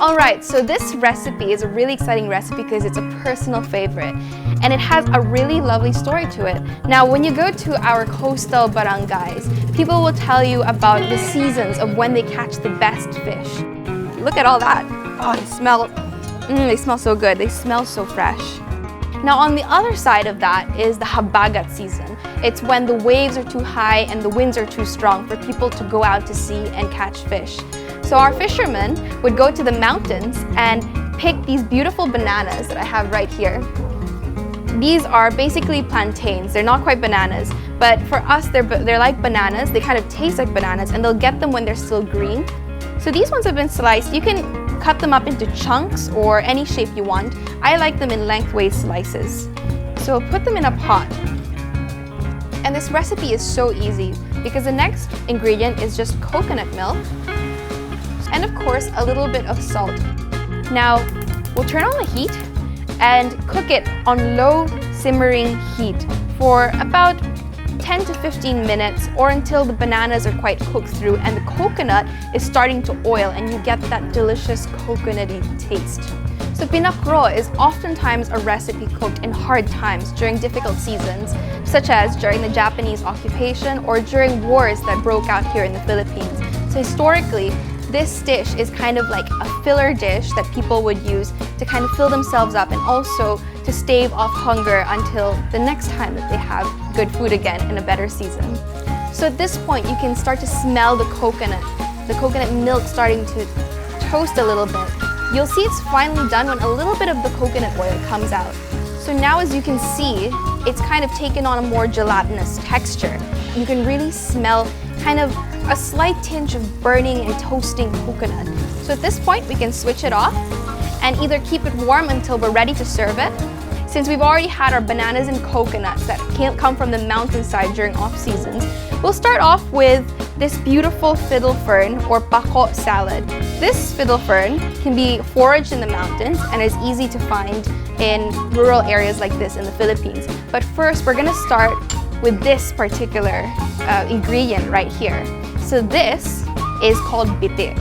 Alright, so this recipe is a really exciting recipe because it's a personal favorite and it has a really lovely story to it. Now, when you go to our coastal barangays, people will tell you about the seasons of when they catch the best fish. Look at all that. Oh, they smell so good. They smell so fresh. Now, on the other side of that is the habagat season. It's when the waves are too high and the winds are too strong for people to go out to sea and catch fish. So our fishermen would go to the mountains and pick these beautiful bananas that I have right here. These are basically plantains. They're not quite bananas, but for us they're like bananas. They kind of taste like bananas, and they'll get them when they're still green. So these ones have been sliced. You can cut them up into chunks or any shape you want. I like them in lengthways slices. So put them in a pot. And this recipe is so easy because the next ingredient is just coconut milk and of course a little bit of salt. Now we'll turn on the heat and cook it on low simmering heat for about 10 to 15 minutes or until the bananas are quite cooked through and the coconut is starting to oil and you get that delicious coconutty taste. So pinakro is oftentimes a recipe cooked in hard times during difficult seasons, such as during the Japanese occupation or during wars that broke out here in the Philippines. So historically, this dish is kind of like a filler dish that people would use to kind of fill themselves up and also to stave off hunger until the next time that they have good food again in a better season. So at this point, you can start to smell the coconut milk starting to toast a little bit. You'll see it's finally done when a little bit of the coconut oil comes out. So now as you can see, it's kind of taken on a more gelatinous texture. You can really smell kind of a slight tinge of burning and toasting coconut. So at this point, we can switch it off and either keep it warm until we're ready to serve it. Since we've already had our bananas and coconuts that come from the mountainside during off seasons, we'll start off with this beautiful fiddle fern or Pako salad. This fiddle fern can be foraged in the mountains and is easy to find in rural areas like this in the Philippines. But first, we're gonna start with this particular ingredient right here. So this is called bite.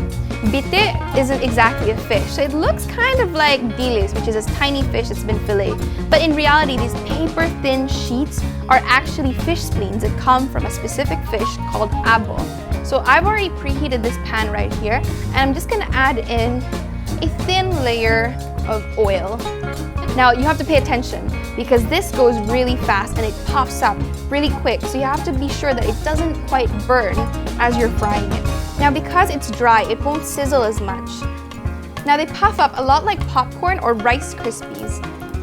Bite isn't exactly a fish. So it looks kind of like dilis, which is this tiny fish that's been filleted. But in reality, these paper-thin sheets are actually fish spleens that come from a specific fish called abo. So I've already preheated this pan right here, and I'm just gonna add in a thin layer of oil. Now you have to pay attention because this goes really fast and it puffs up really quick. So you have to be sure that it doesn't quite burn as you're frying it. Now because it's dry, it won't sizzle as much. Now they puff up a lot like popcorn or Rice Krispies,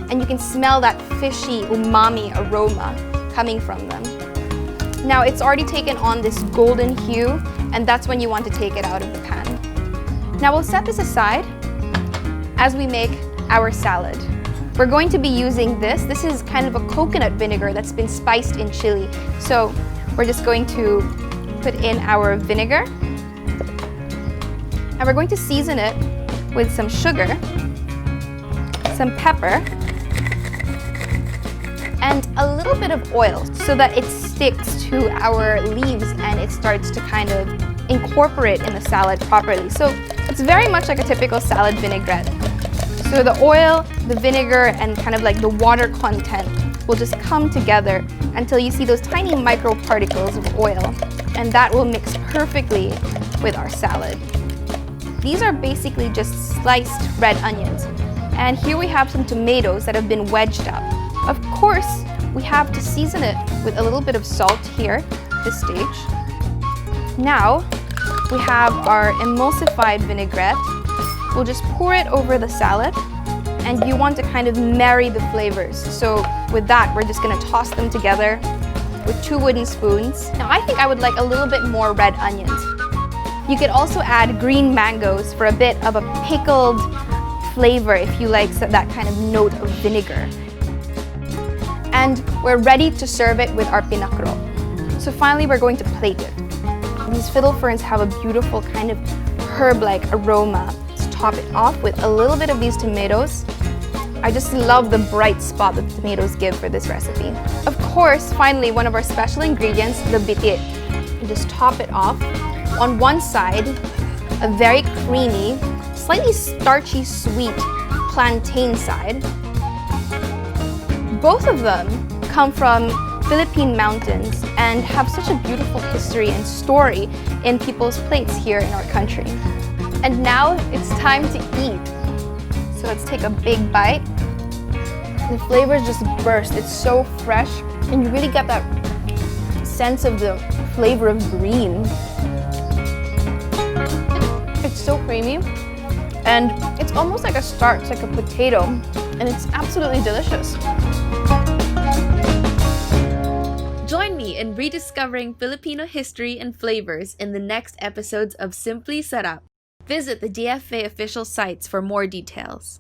and you can smell that fishy umami aroma coming from them. Now it's already taken on this golden hue, and that's when you want to take it out of the pan. Now we'll set this aside as we make our salad. We're going to be using this. This is kind of a coconut vinegar that's been spiced in chili. So we're just going to put in our vinegar. And we're going to season it with some sugar, some pepper, and a little bit of oil so that it sticks to our leaves and it starts to kind of incorporate in the salad properly. So it's very much like a typical salad vinaigrette. So the oil, the vinegar, and kind of like the water content will just come together until you see those tiny microparticles of oil, and that will mix perfectly with our salad. These are basically just sliced red onions. And here we have some tomatoes that have been wedged up. Of course, we have to season it with a little bit of salt here at this stage. Now, we have our emulsified vinaigrette. We'll just pour it over the salad, and you want to kind of marry the flavors. So with that, we're just gonna toss them together with 2 wooden spoons. Now I think I would like a little bit more red onions. You could also add green mangoes for a bit of a pickled flavor if you like that kind of note of vinegar. And we're ready to serve it with our pinakro. So finally, we're going to plate it. These fiddle ferns have a beautiful kind of herb-like aroma. Top it off with a little bit of these tomatoes. I just love the bright spot that the tomatoes give for this recipe. Of course, finally, one of our special ingredients, the bite. You just top it off. On one side, a very creamy slightly starchy, sweet plantain side. Both of them come from Philippine mountains and have such a beautiful history and story in people's plates here in our country. And now it's time to eat. So let's take a big bite. The flavors just burst. It's so fresh, and you really get that sense of the flavor of green. It's so creamy, and it's almost like a starch, like a potato, and it's absolutely delicious. Join me in rediscovering Filipino history and flavors in the next episodes of Simply Sarap. Visit the DFA official sites for more details.